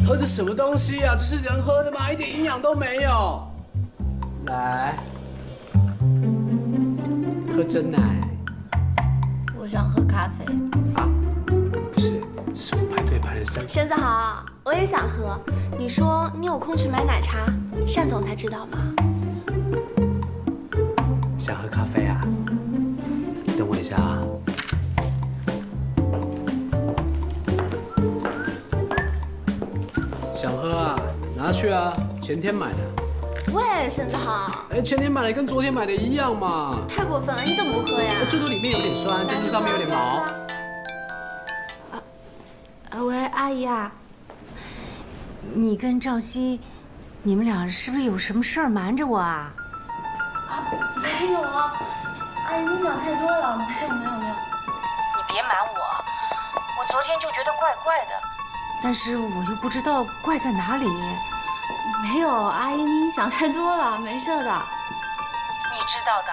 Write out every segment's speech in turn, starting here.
喝这什么东西啊？这是人喝的吗？一点营养都没有。来，喝真奶。我想喝咖啡。啊？不是，这是我排队排了3。婶子好，我也想喝。你说你有空去买奶茶，单总他知道吗？想喝咖啡啊？等我一下啊。想喝啊？拿去啊，前天买的。喂，婶子好。哎，前天买的跟昨天买的一样嘛。太过分了，你怎么不喝呀？最多里面有点酸，珍珠上面有点毛。喂，阿姨啊。你跟赵熙，你们俩是不是有什么事儿瞒着我啊？没有啊，阿姨你想太多了，没有。你别瞒我，我昨天就觉得怪怪的，但是我又不知道怪在哪里。没有，阿姨你想太多了，没事的。你知道的，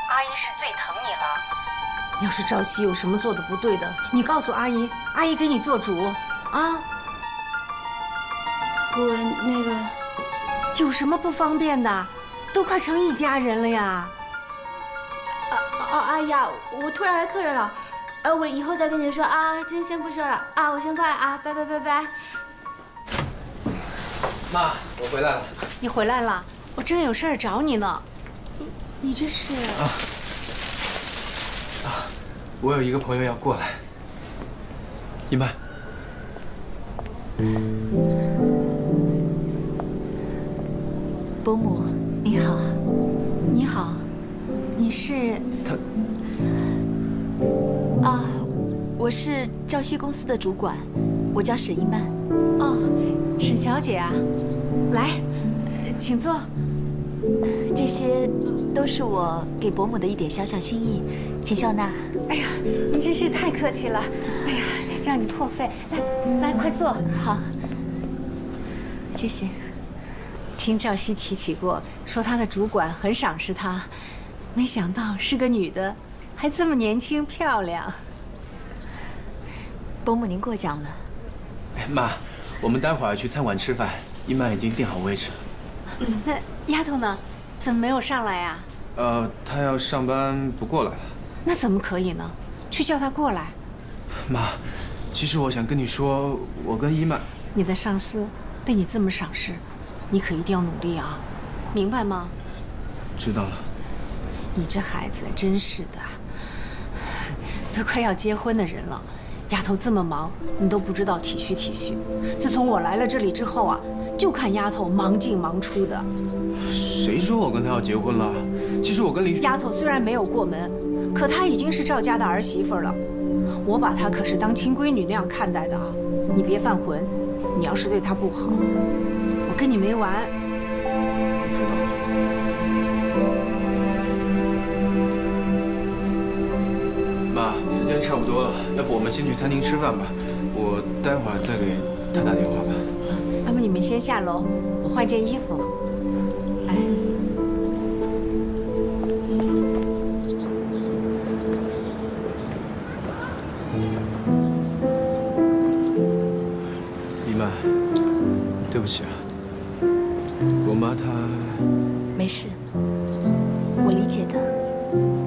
阿姨是最疼你了。要是赵熙有什么做的不对的，你告诉阿姨，阿姨给你做主啊。我那个有什么不方便的？都快成一家人了呀。阿姨啊，我突然来客人了，我以后再跟你说啊，今天先不说了啊，我先挂了啊，拜拜。妈，我回来了。你回来了，我正有事儿找你呢。你这是？我有一个朋友要过来。一曼。伯母，你好。你好，你是？啊，我是赵熙公司的主管，我叫沈一曼。哦，沈小姐啊，来，请坐。这些都是我给伯母的一点小小心意，请笑纳。哎呀，你真是太客气了。哎呀，让你破费。来，快坐。好，谢谢。听赵熙提起过，说他的主管很赏识他，没想到是个女的，还这么年轻漂亮。伯母您过奖了。妈，我们待会儿去餐馆吃饭，一曼已经订好位置了。那丫头呢？怎么没有上来呀？她要上班不过来了。那怎么可以呢？去叫她过来。妈，其实我想跟你说，我跟一曼，你的上司对你这么赏识，你可一定要努力啊，明白吗？知道了。你这孩子真是的，都快要结婚的人了，丫头这么忙，你都不知道体恤体恤。自从我来了这里之后啊，就看丫头忙进忙出的。谁说我跟她要结婚了？其实我跟林……丫头虽然没有过门，可她已经是赵家的儿媳妇了。我把她可是当亲闺女那样看待的啊！你别犯浑，你要是对她不好，我跟你没完。知道了。妈，时间差不多了，要不我们先去餐厅吃饭吧？我待会儿再给她打电话吧。要不你们先下楼，我换件衣服。来，一曼，对不起啊，我妈她……没事，我理解的。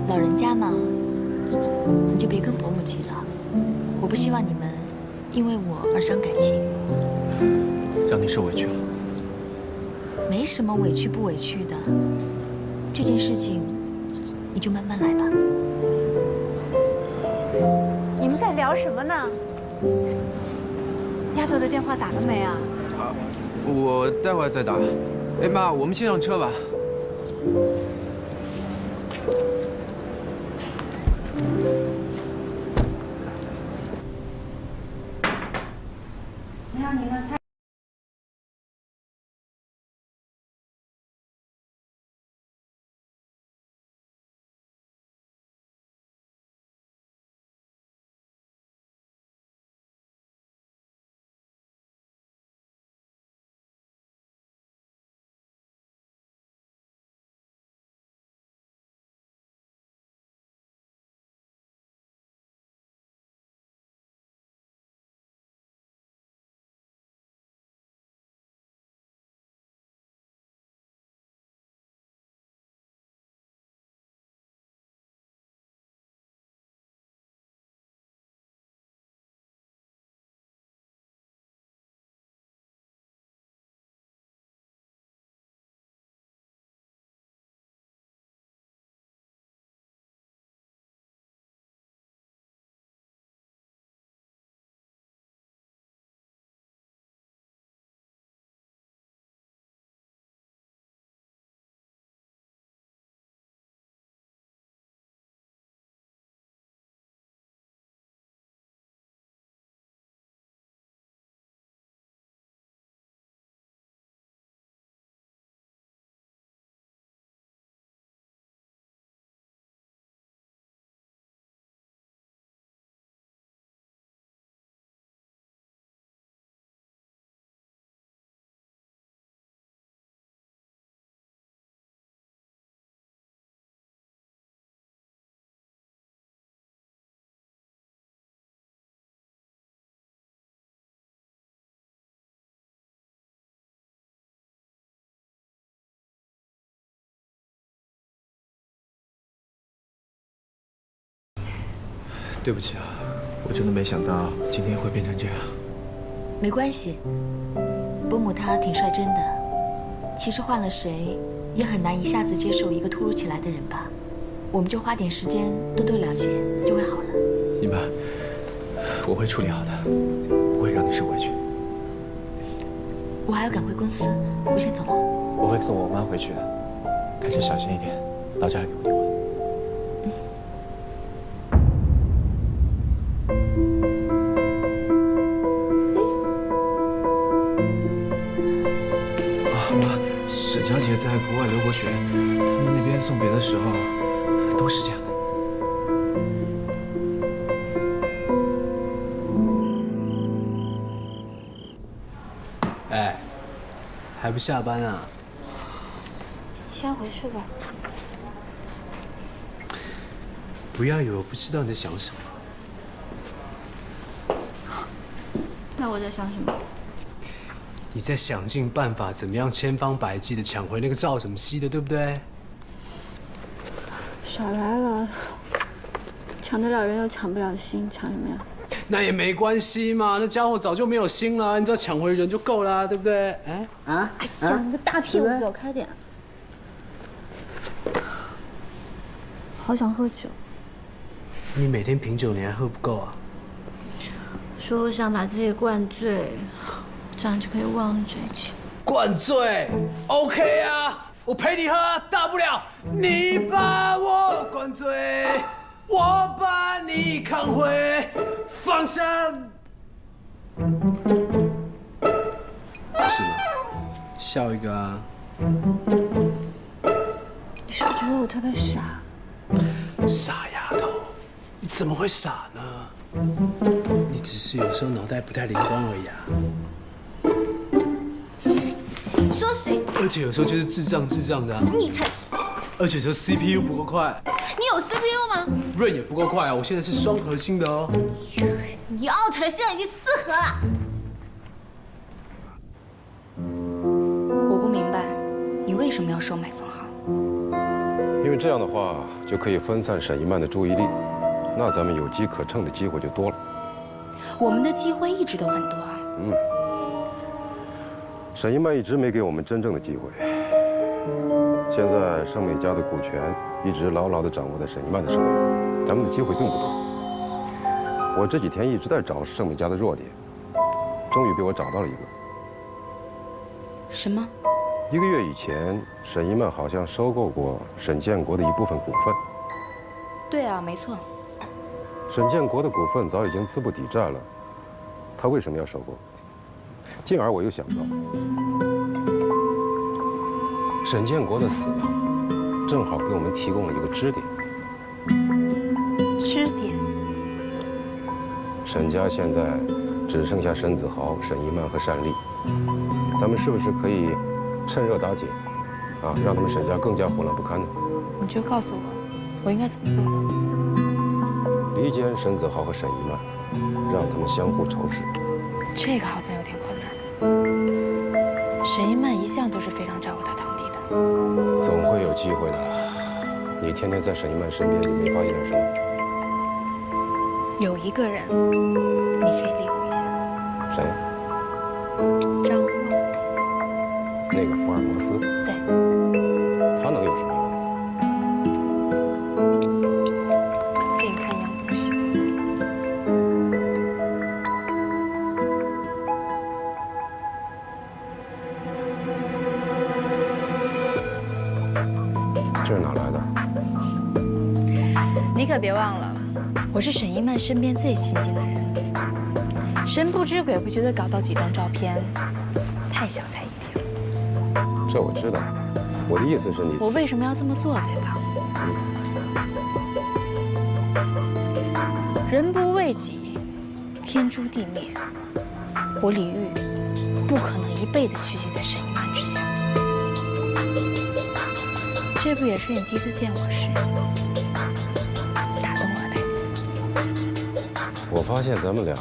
老人家嘛，你就别跟伯母急了。我不希望你们因为我而伤感情。让你受委屈了。没什么委屈不委屈的，这件事情你就慢慢来吧。你们在聊什么呢？丫头的电话打了没啊？我待会儿再打。哎妈，我们先上车吧。没有您的菜。对不起啊，我真的没想到今天会变成这样。没关系，伯母她挺率真的。其实换了谁，也很难一下子接受一个突如其来的人吧。我们就花点时间多多了解，就会好了。你们，我会处理好的，不会让你受委屈。我还要赶回公司，我先走了。我会送我妈回去的，开车小心一点，到家里给我电话。妈，沈小姐在国外留过学，他们那边送别的时候都是这样的。哎，还不下班啊？先回去吧。不要以为我不知道你在想什么。那我在想什么？你在想尽办法怎么样千方百计的抢回那个赵什么熙的，对不对？少来了，抢得了人又抢不了心，抢什么呀？那也没关系嘛，那家伙早就没有心了，你只要抢回人就够了，对不对？哎啊！哎呀，你个大屁股，走开点！好想喝酒。你每天品酒你还喝不够啊？说我想把自己灌醉，这样就可以忘了这一切。灌醉 ，OK 啊，我陪你喝，大不了你把我灌醉，我把你扛回放生。不是吗？笑一个啊！你是不是觉得我特别傻？傻丫头，你怎么会傻呢？你只是有时候脑袋不太灵光而已啊。你说谁？而且有时候就是智障的啊。你才，而且说 CPU 不够快，你有 CPU 吗？润也不够快啊！我现在是双核心的哦。你 out 了，现在已经4核了。我不明白，你为什么要收买宋浩？因为这样的话就可以分散沈一曼的注意力，那咱们有机可乘的机会就多了。我们的机会一直都很多啊。沈一曼一直没给我们真正的机会。现在盛美家的股权一直牢牢地掌握在沈一曼的手里，咱们的机会并不多。我这几天一直在找盛美家的弱点，终于被我找到了一个。什么？ 1个月以前，沈一曼好像收购过沈建国的一部分股份。对啊，没错。沈建国的股份早已经资不抵债了，他为什么要收购？进而我又想到，沈建国的死正好给我们提供了一个支点。支点？沈家现在只剩下沈子豪、沈一曼和单丽，咱们是不是可以趁热打铁，让他们沈家更加混乱不堪呢？你就告诉我，我应该怎么做？离间沈子豪和沈一曼，让他们相互仇视。这个好像有点困难。沈一曼一向都是非常照顾她堂弟的，总会有机会的。你天天在沈一曼身边，你没发现点什么？有一个人，你可以利用一下。谁？张望。那个福尔摩斯。对。他能有什么用？给你看一样东西。这是哪来的？你可别忘了，我是沈一曼身边最亲近的人，神不知鬼不觉地搞到几张照片，太小菜一碟了。这我知道。我的意思是你，我为什么要这么做，对吧？人不为己，天诛地灭。我李煜不可能一辈子屈居在沈一曼之下。这不也是你第一次见我时打动我的台词？我发现咱们俩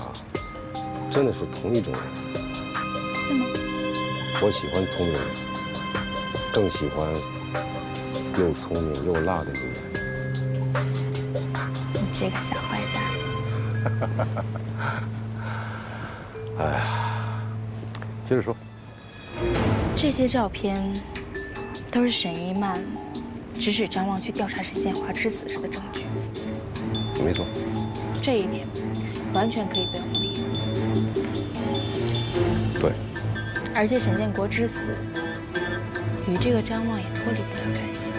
真的是同一种人。是吗？我喜欢聪明人，更喜欢又聪明又辣的女人。你这个小坏蛋！哎呀，接着说。这些照片都是沈一曼指使张望去调查沈建华吃死时的证据。没错。这一点完全可以被我们利用。对。而且沈建国之死与这个张望也脱离不了干系。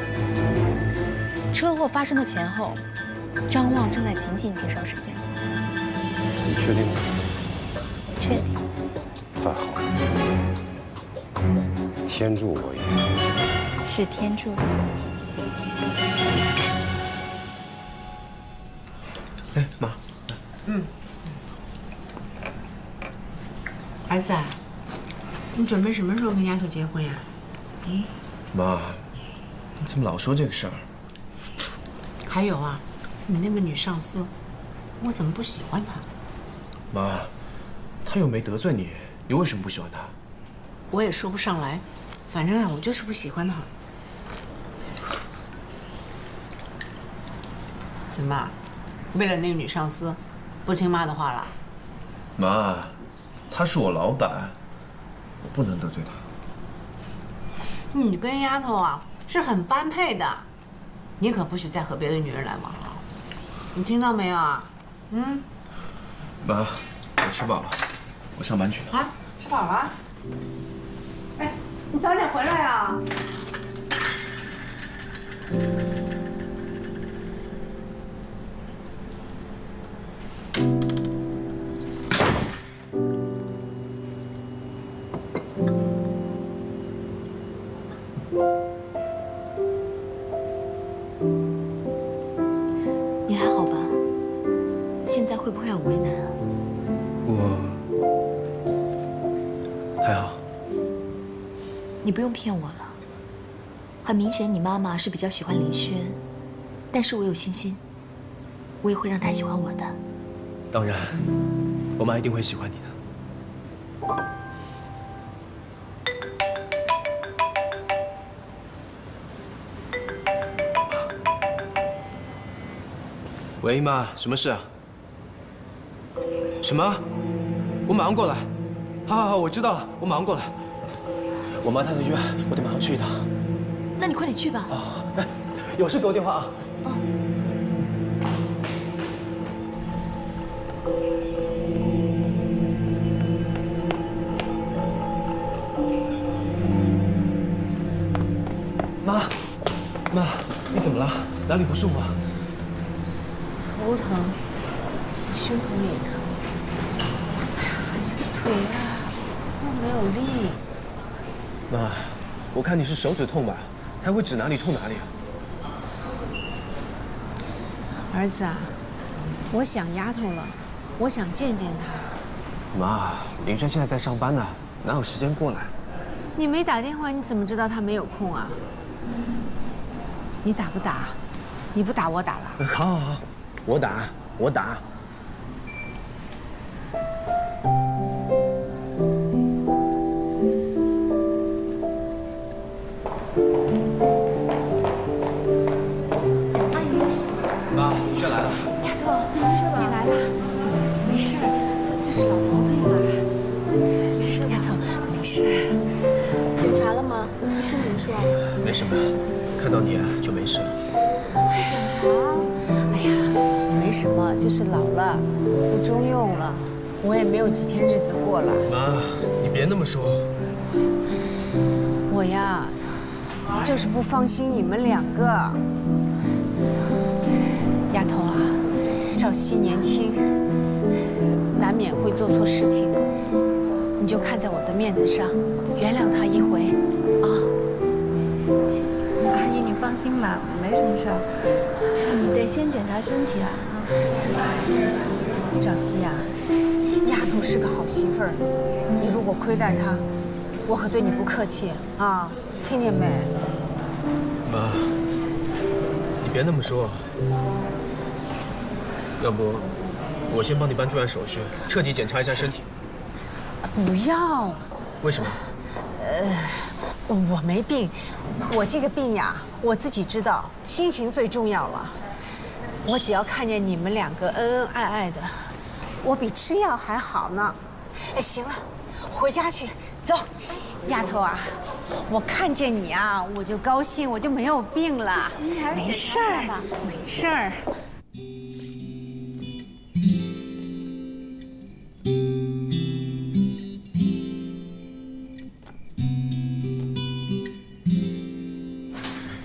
车祸发生的前后，张望正在紧紧盯上沈建华。你确定吗？确定。太好了，天助我也。是天助的。哎，妈。儿子，你准备什么时候跟丫头结婚呀？妈，你怎么老说这个事儿？还有啊，你那个女上司，我怎么不喜欢她？妈，她又没得罪你，你为什么不喜欢她？我也说不上来，反正啊，我就是不喜欢她。怎么，为了那个女上司，不听妈的话了？妈，她是我老板，我不能得罪她。你跟丫头啊是很般配的，你可不许再和别的女人来往了，你听到没有啊？妈，我吃饱了，我上班去了。啊，吃饱了？哎，你早点回来啊！你还好吧？现在会不会很为难啊？我还好。你不用骗我了。很明显，你妈妈是比较喜欢林轩，但是我有信心，我也会让她喜欢我的。当然，我妈一定会喜欢你的。喂，妈，什么事啊？什么？我马上过来。好，我知道了，我马上过来。我妈她的约，我得马上去一趟。那你快点去吧。哎，有事给我电话啊。妈，你怎么了？哪里不舒服啊？头疼，胸口也疼，哎呀，这个腿啊都没有力。妈，我看你是手指痛吧，才会指哪里痛哪里啊。儿子啊，我想丫头了，我想见见她。妈，林轩现在在上班呢，哪有时间过来？你没打电话，你怎么知道她没有空啊？你打不打？你不打我打了。好，我打。阿姨，妈，林轩来了。丫头，你来了，没事，就是老毛病了。丫头，没事。检查了吗？医生没说。没什么，看到你就没事了。检查？哎呀，没什么，就是老了，不中用了。我也没有几天日子过了。妈，你别那么说。我呀，就是不放心你们两个。丫头啊，赵熙年轻，难免会做错事情，你就看在我的面子上，原谅他一回，啊。阿姨，你放心吧，没什么事儿。你得先检查身体啊。赵熙啊，丫头是个好媳妇儿，你如果亏待她，我可对你不客气啊，听见没？妈，你别那么说。要不，我先帮你办住院手续，彻底检查一下身体。不要。为什么？我没病，我这个病呀，我自己知道，心情最重要了。我只要看见你们两个恩恩爱爱的，我比吃药还好呢。哎，行了，回家去，走。丫头啊，我看见你啊，我就高兴，我就没有病了。没事儿，没事儿。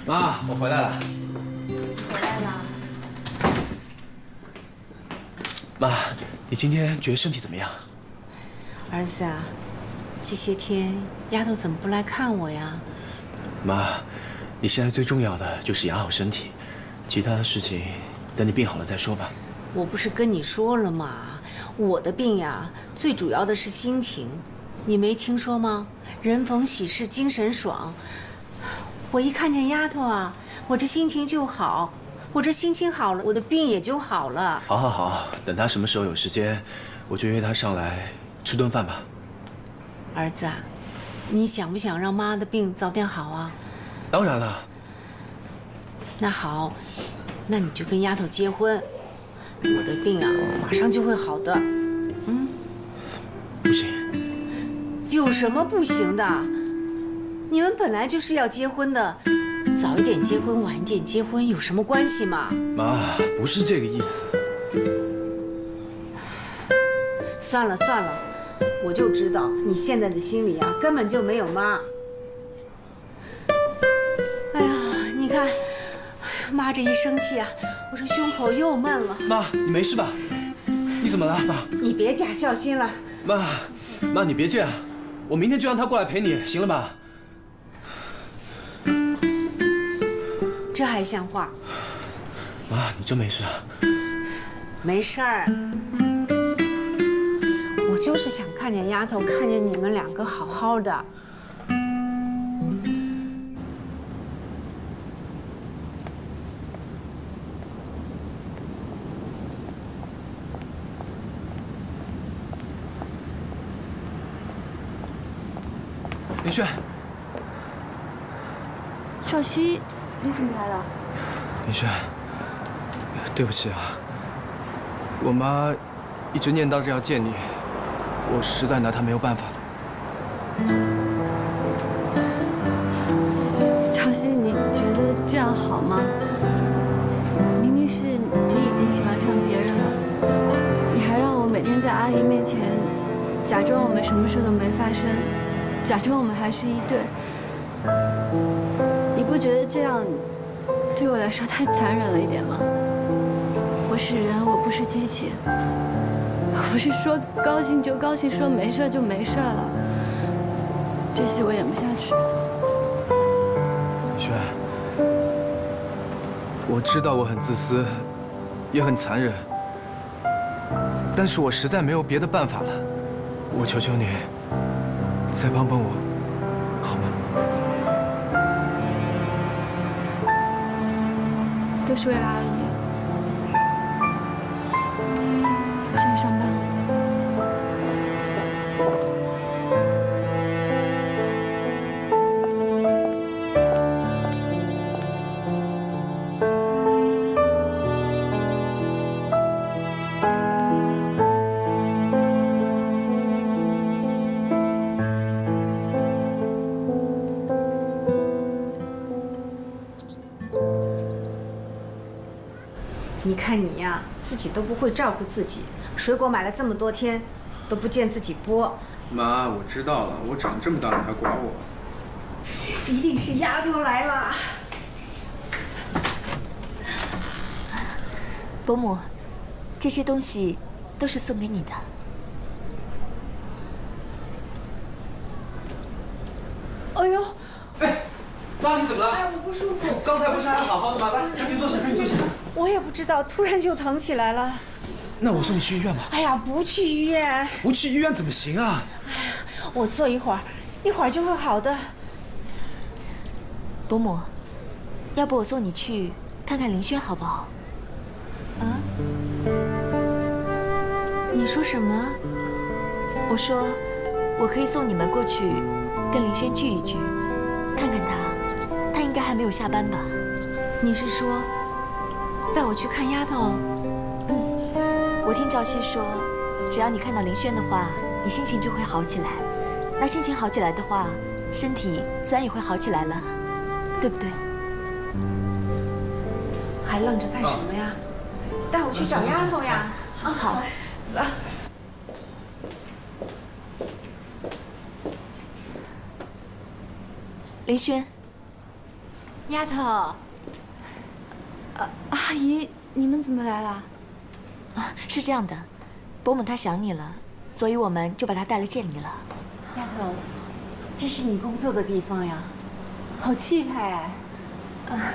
妈，我回来了。回来了。妈，你今天觉得身体怎么样？儿子啊，这些天丫头怎么不来看我呀？妈，你现在最重要的就是养好身体，其他的事情等你病好了再说吧。我不是跟你说了吗？我的病呀，最主要的是心情，你没听说吗？人逢喜事精神爽。我一看见丫头啊，我这心情就好，我这心情好了，我的病也就好了。好，好，好，等她什么时候有时间，我就约她上来吃顿饭吧。儿子啊，你想不想让妈的病早点好啊？当然了。那好，那你就跟丫头结婚，我的病啊马上就会好的。嗯？不行。有什么不行的？你们本来就是要结婚的，早一点结婚，晚一点结婚有什么关系嘛？妈，不是这个意思。算了算了，我就知道你现在的心里啊根本就没有妈。哎呀，你看，妈这一生气啊，我这胸口又闷了。妈，你没事吧？你怎么了，妈？你别假孝心了。妈，你别这样，我明天就让他过来陪你，行了吧？这还像话？妈，你真没事啊？没事儿，我就是想看见丫头，看见你们两个好好的。林轩，少熙，你怎么来了？林轩，对不起啊，我妈一直念叨着要见你，我实在拿她没有办法了。少熙，你觉得这样好吗？明明是你已经喜欢上别人了，你还让我每天在阿姨面前假装我们什么事都没发生，假装我们还是一对。你不觉得这样对我来说太残忍了一点吗？我是人，我不是机器。我不是说高兴就高兴，说没事就没事了。这戏我演不下去。林轩，我知道我很自私，也很残忍，但是我实在没有别的办法了。我求求你，再帮帮我，好吗？都是为了阿姨。我先去上班了。你看你呀，自己都不会照顾自己，水果买了这么多天，都不见自己剥。妈，我知道了，我长这么大你还管我？一定是丫头来了。伯母，这些东西都是送给你的。哎呦，哎，妈，你怎么了？哎，我不舒服。刚才不是还好好的吗？来，赶紧坐下，赶紧坐下。我也不知道，突然就疼起来了。那我送你去医院吧。哎呀，不去医院。不去医院怎么行啊？我坐一会儿，一会儿就会好的。伯母，要不我送你去看看林轩好不好？啊？你说什么？我说，我可以送你们过去，跟林轩聚一聚，看看他应该还没有下班吧？你是说，带我去看丫头？我听赵熙说，只要你看到林轩的话，你心情就会好起来。那心情好起来的话，身体自然也会好起来了，对不对？还愣着干什么呀？带我去找丫头呀！啊，好。走。林轩，丫头，阿姨，你们怎么来了？啊，是这样的，伯母她想你了，所以我们就把她带来见你了。丫头，这是你工作的地方呀，好气派哎！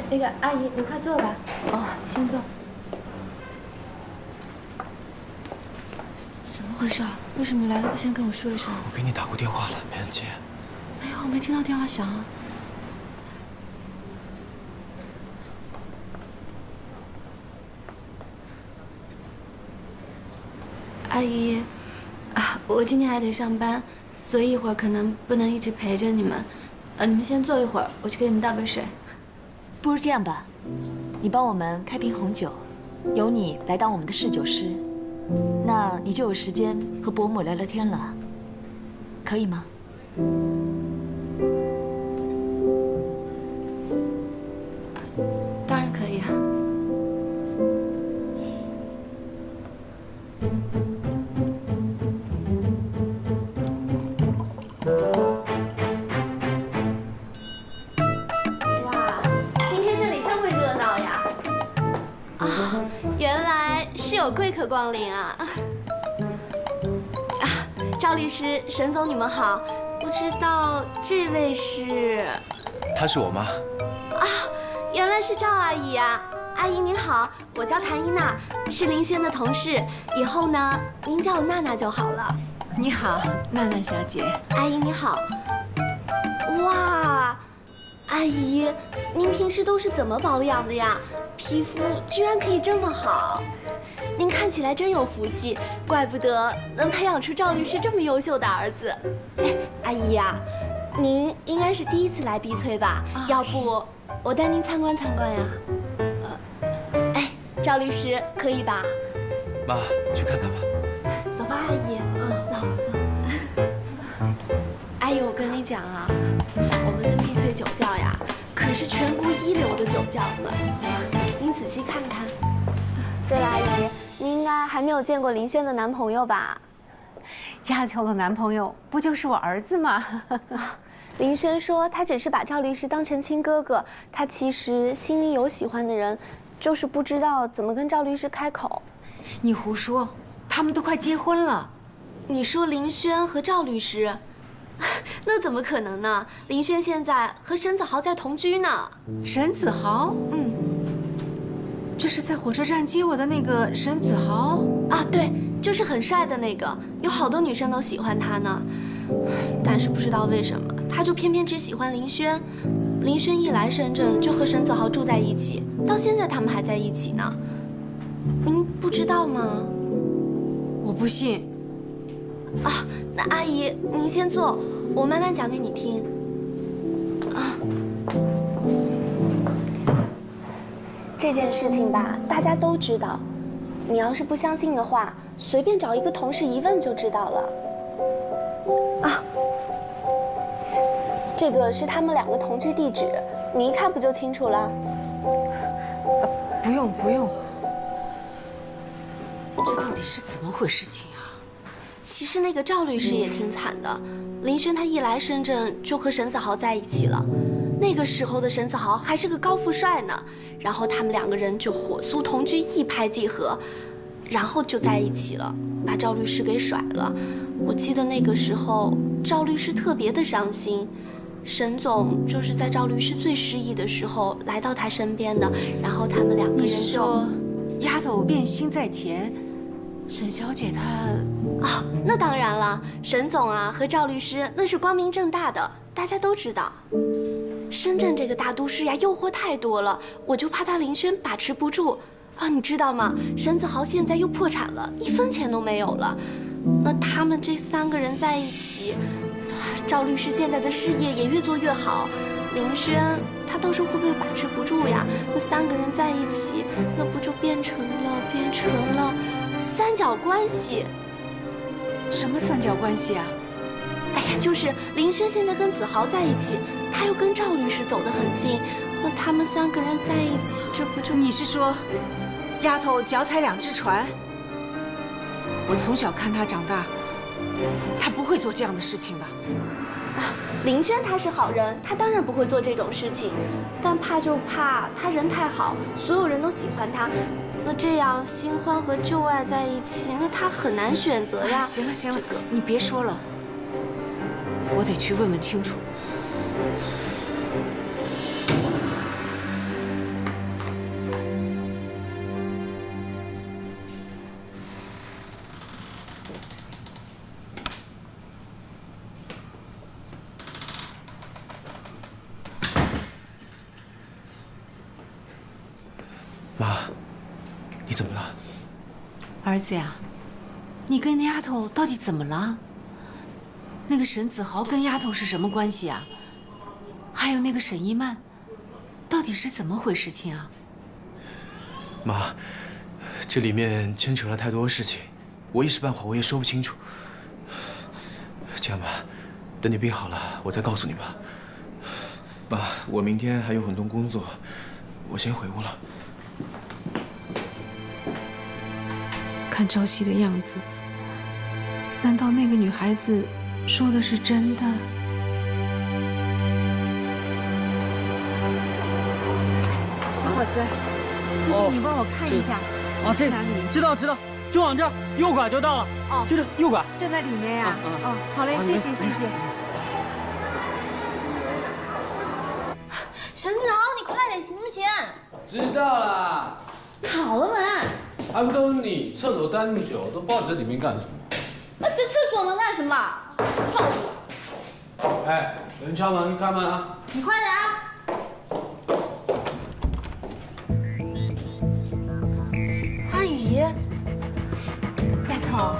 那个阿姨，你快坐吧。哦，先坐。怎么回事啊？为什么来了不先跟我说一声？我给你打过电话了，没人接。没有，我没听到电话响啊。阿姨，啊，我今天还得上班，所以一会儿可能不能一直陪着你们。你们先坐一会儿，我去给你们倒杯水。不如这样吧，你帮我们开瓶红酒，由你来当我们的侍酒师，那你就有时间和伯母聊聊天了，可以吗？当然可以啊。哇，今天这里这么热闹呀！啊，原来是有贵客光临啊！啊，赵律师、沈总，你们好。不知道这位是？她是我妈。啊，原来是赵阿姨呀！阿姨您好，我叫谭一娜，是林轩的同事。以后呢，您叫我娜娜就好了。你好，娜娜小姐。阿姨你好。哇，阿姨，您平时都是怎么保养的呀？皮肤居然可以这么好，您看起来真有福气，怪不得能培养出赵律师这么优秀的儿子。哎，阿姨呀，您应该是第一次来碧翠吧？要不我带您参观参观呀？哎，赵律师可以吧？妈，去看看吧。走吧，阿姨。走。阿姨，我跟你讲啊，我们的碧翠酒窖呀，可是全国一流的酒窖呢。您仔细看看。对了，阿姨，您应该还没有见过林轩的男朋友吧？丫头的男朋友不就是我儿子吗？林轩说他只是把赵律师当成亲哥哥，他其实心里有喜欢的人，就是不知道怎么跟赵律师开口。你胡说，他们都快结婚了。你说林轩和赵律师？那怎么可能呢？林轩现在和沈子豪在同居呢。沈子豪？就是在火车站接我的那个沈子豪啊，对，就是很帅的那个，有好多女生都喜欢他呢。但是不知道为什么，他就偏偏只喜欢林轩。林轩一来深圳就和沈子豪住在一起，到现在他们还在一起呢。您不知道吗？我不信。啊，那阿姨您先坐，我慢慢讲给你听。啊。这件事情吧，大家都知道。你要是不相信的话，随便找一个同事一问就知道了。啊，这个是他们两个同居地址，你一看不就清楚了？不用不用。这到底是怎么回事情啊？其实那个赵律师也挺惨的，林轩他一来深圳就和沈子豪在一起了。那个时候的沈子豪还是个高富帅呢，然后他们两个人就火速同居，一拍即合，然后就在一起了，把赵律师给甩了。我记得那个时候赵律师特别的伤心，沈总就是在赵律师最失意的时候来到他身边的，然后他们两个人就……你是说，丫头变心在前，沈小姐她……啊，那当然了，沈总啊和赵律师那是光明正大的，大家都知道。深圳这个大都市呀，诱惑太多了，我就怕他林轩把持不住啊！你知道吗？沈子豪现在又破产了，1分钱都没有了。那他们这3个人在一起，赵律师现在的事业也越做越好，林轩他到时候会不会把持不住呀？那3个人在一起，那不就变成了三角关系。什么三角关系啊？哎呀，就是林轩现在跟子豪在一起，他又跟赵律师走得很近，那他们3个人在一起，这不就……你是说，丫头脚踩2只船？我从小看她长大，她不会做这样的事情的。林轩他是好人，他当然不会做这种事情，但怕就怕他人太好，所有人都喜欢他，那这样新欢和旧爱在一起，那他很难选择呀。行了行了，你别说了，我得去问问清楚。妈，你怎么了？儿子呀，你跟那丫头到底怎么了？那个沈子豪跟丫头是什么关系啊？还有那个沈一曼，到底是怎么回事情啊？妈，这里面牵扯了太多事情，我一时半会儿我也说不清楚。这样吧，等你病好了，我再告诉你吧。妈，我明天还有很多工作，我先回屋了。看朝夕的样子，难道那个女孩子说的是真的？小伙子，其实你帮我看一下，这是哪里？知道，就往这儿，右拐就到了。哦，就这右拐。就在里面呀。哦，好嘞，谢谢。沈子豪，你快点行不行？知道啦。好了没？还不都是你，厕所待那么久，都不知道你在里面干什么。那这厕所能干什么？臭死！哎，有人敲门，你开门啊！你快点啊！阿姨，丫头，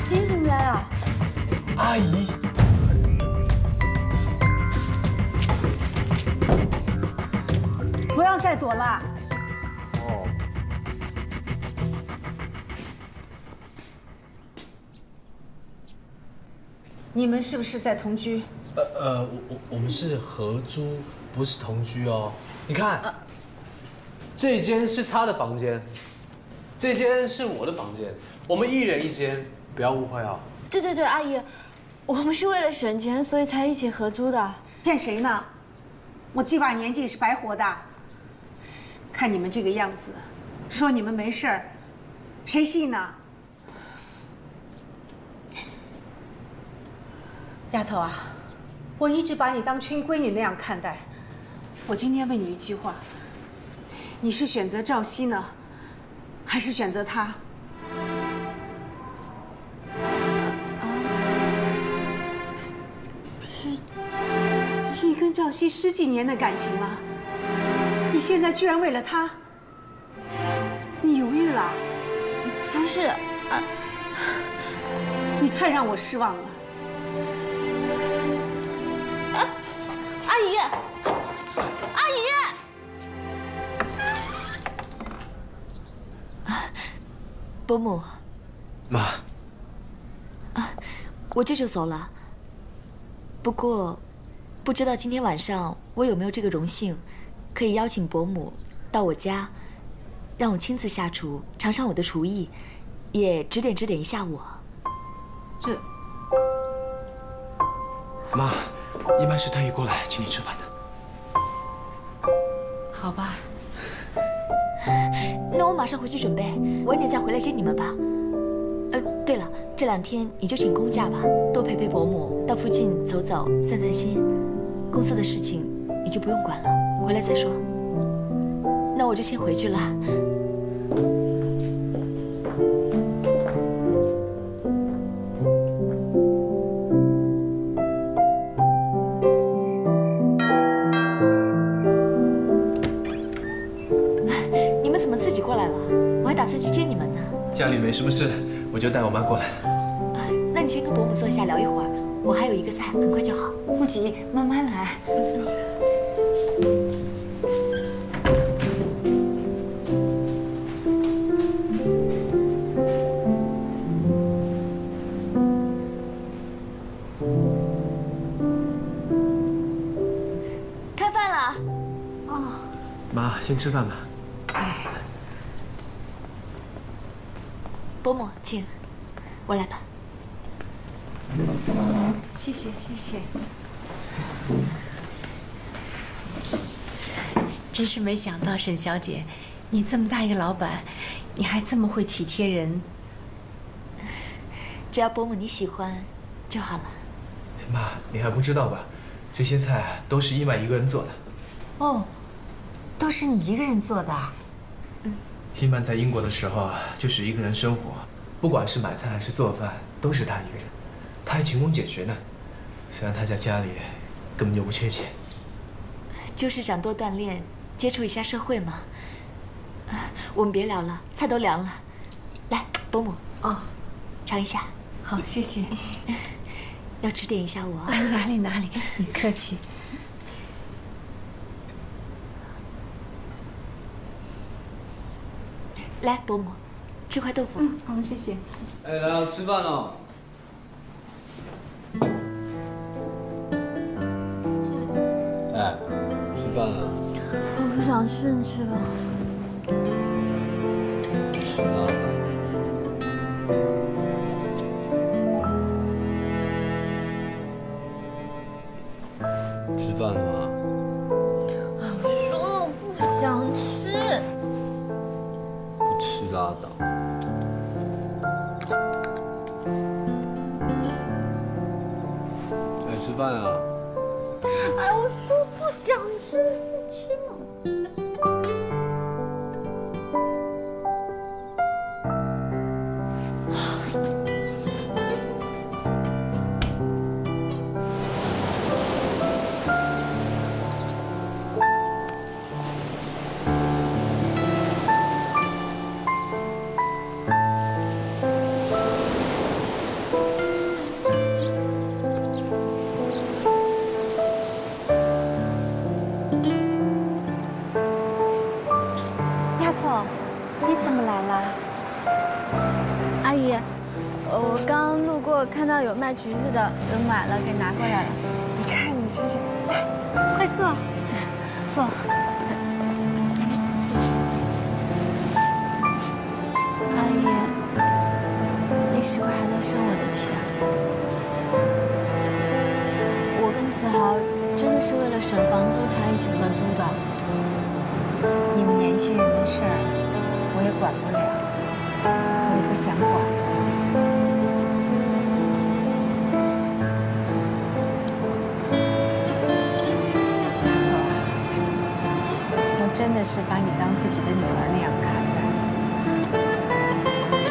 你怎么来了？阿姨，不要再躲了。哦，你们是不是在同居？我们是合租，不是同居哦。你看，这间是他的房间，这间是我的房间，我们1人1间，不要误会哦。对，阿姨，我们是为了省钱，所以才一起合租的。骗谁呢？我这把年纪是白活的。看你们这个样子，说你们没事儿，谁信呢？丫头啊，我一直把你当亲闺女那样看待。我今天问你一句话，你是选择赵熙呢，还是选择他？是你跟赵熙10几年的感情了，你现在居然为了他，你犹豫了？不是，你太让我失望了。阿姨，阿姨，伯母，妈，我这就走了。不过，不知道今天晚上我有没有这个荣幸，可以邀请伯母到我家，让我亲自下厨，尝尝我的厨艺，也指点一下我。这，妈，一曼是特意过来请你吃饭的。好吧。那我马上回去准备，晚点再回来接你们吧。对了，这2天你就请公假吧，多陪陪伯母，到附近走走，散散心。公司的事情你就不用管了，回来再说。那我就先回去了。你们怎么自己过来了？我还打算去接你们呢。家里没什么事，我就带我妈过来了。那你先跟伯母坐下聊一会儿，我还有一个菜，很快就好。不急，慢慢来。先吃饭吧。伯母，请，我来吧。谢谢谢谢。真是没想到，沈小姐，你这么大一个老板，你还这么会体贴人。只要伯母你喜欢就好了。妈，你还不知道吧？这些菜都是伊曼一个人做的。哦，都是你一个人做的啊？伊曼在英国的时候就是一个人生活，不管是买菜还是做饭，都是他一个人。他还勤工俭学呢，虽然他在家里根本就不缺钱。就是想多锻炼，接触一下社会嘛。我们别聊了，菜都凉了。来，伯母，哦，尝一下。好，谢谢。要指点一下我。哪里哪里，你客气。来，伯母，吃块豆腐。好，谢谢。哎，来吃饭哦。哎，吃饭了。我不想吃，你吃吧。吃饭了吗？我说了，我不想吃。不吃拉倒。哎，吃饭啊！哎，我说不想吃，你去吃嘛。丫头，你怎么来了？阿姨，我刚路过看到有卖橘子的，就买了，给拿过来了。你看你这是，来，快坐，坐。阿姨，你是不是还在生我的气啊？我跟子豪真的是为了省房租才一起合租的。你们年轻人的事儿，我也管不了，我也不想管。我真的是把你当自己的女儿那样看待。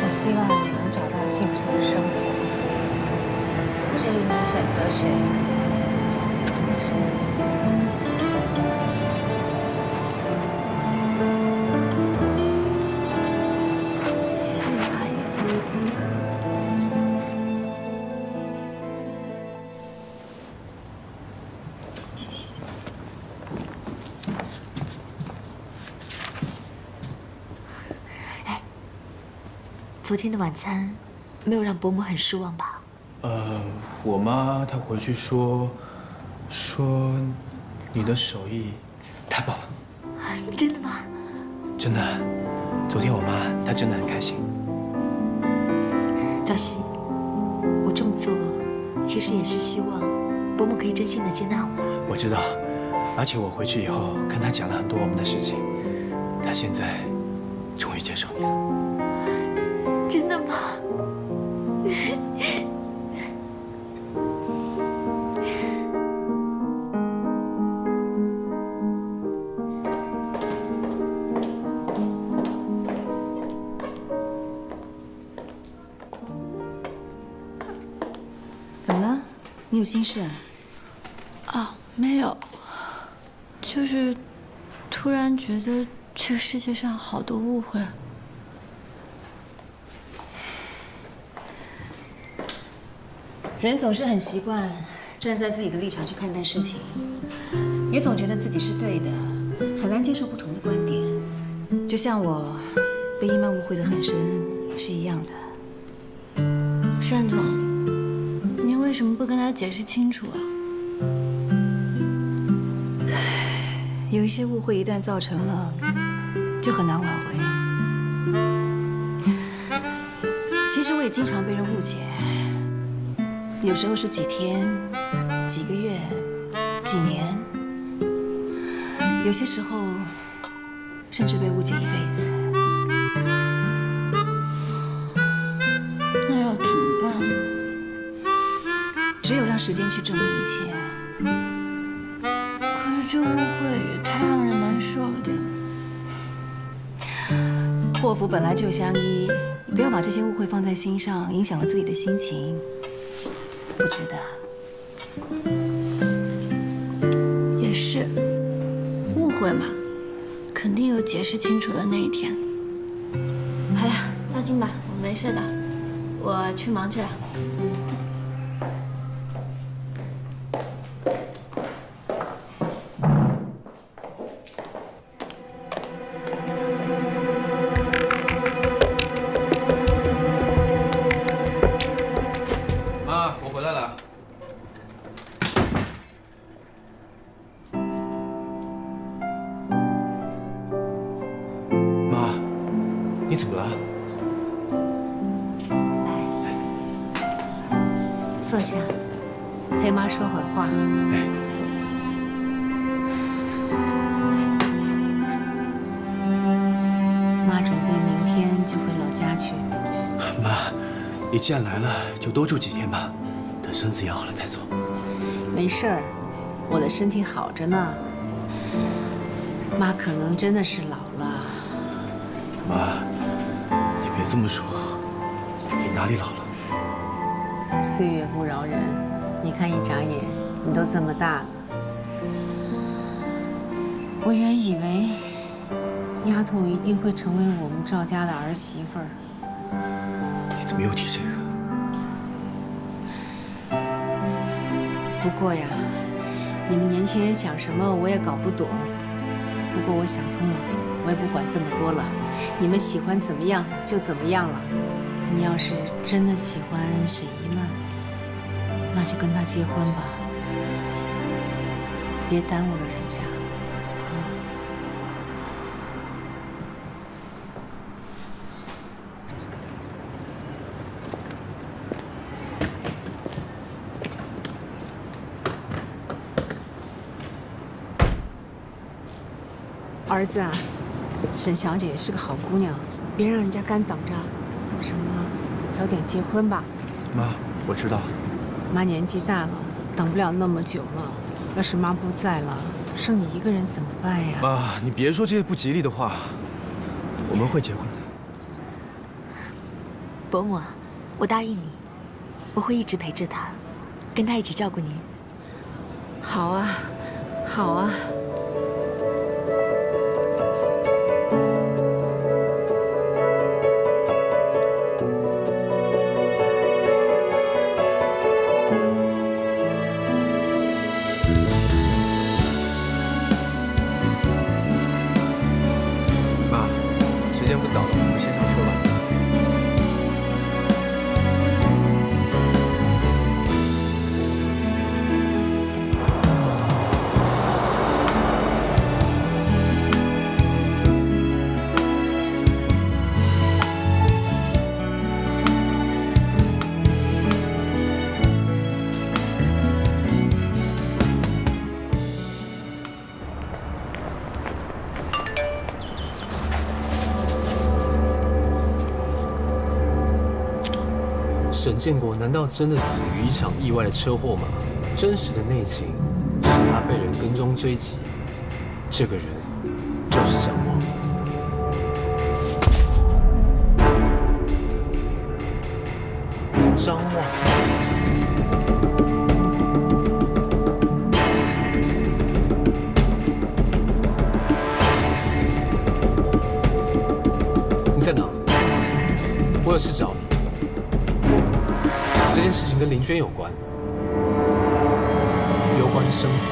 我希望你能找到幸福的生活。至于你选择谁，那是你的自由。谢谢你，阿姨。昨天的晚餐没有让伯母很失望吧？我妈她回去说你的手艺太棒了。真的吗？真的，昨天我妈她真的很开心。赵熙，我这么做其实也是希望伯母可以真心的接纳我。我知道，而且我回去以后跟她讲了很多我们的事情，她现在终于接受你了。真的吗？怎么了？你有心事啊？啊，没有，就是突然觉得这个世界上好多误会。人总是很习惯站在自己的立场去看待事情，也总觉得自己是对的，很难接受不同的观点。就像我被伊曼误会得很深是一样的。单总，您为什么不跟他解释清楚啊？有一些误会一旦造成了，就很难挽回。其实我也经常被人误解，有时候是几天、几个月、几年，有些时候甚至被误解一辈子。那要怎么办？只有让时间去证明一切。可是这误会也太让人难受了点。祸福本来就相依，你不要把这些误会放在心上，影响了自己的心情，不值得。也是，误会嘛，肯定有解释清楚的那一天。好了，放心吧，我没事的，我去忙去了。妈，我回来了。妈，你怎么了？坐下，陪妈说会儿话。哎，妈准备明天就回老家去。妈，你既然来了，就多住几天吧，等身子养好了再走。没事儿，我的身体好着呢。妈可能真的是老了。妈，你别这么说，你哪里老了？岁月不饶人，你看一眨眼，你都这么大了。我原以为丫头一定会成为我们赵家的儿媳妇儿。你怎么又提这个？不过呀，你们年轻人想什么我也搞不懂。不过我想通了，我也不管这么多了。你们喜欢怎么样就怎么样了。你要是真的喜欢沈一曼，那就跟她结婚吧，别耽误了人家。儿子啊，沈小姐是个好姑娘，别让人家干等着。等什么？早点结婚吧。妈，我知道。妈年纪大了，等不了那么久了。要是妈不在了，剩你一个人怎么办呀？妈，你别说这些不吉利的话。我们会结婚的。伯母，我答应你，我会一直陪着他，跟他一起照顾您。好啊，好啊。时间不早了，我们先上车吧。沈建国难道真的死于一场意外的车祸吗？真实的内情是他被人跟踪追击，这个人就是张望。张望，你在哪？我有事找你。这件事情跟林轩有关，攸关生死。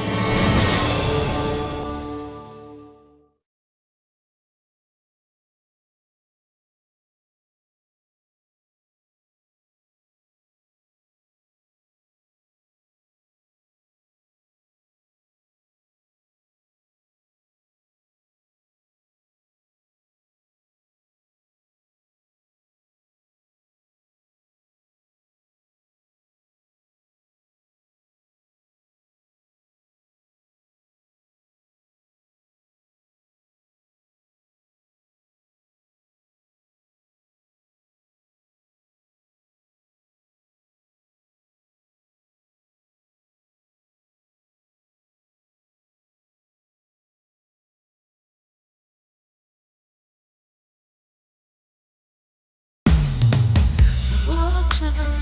吃了。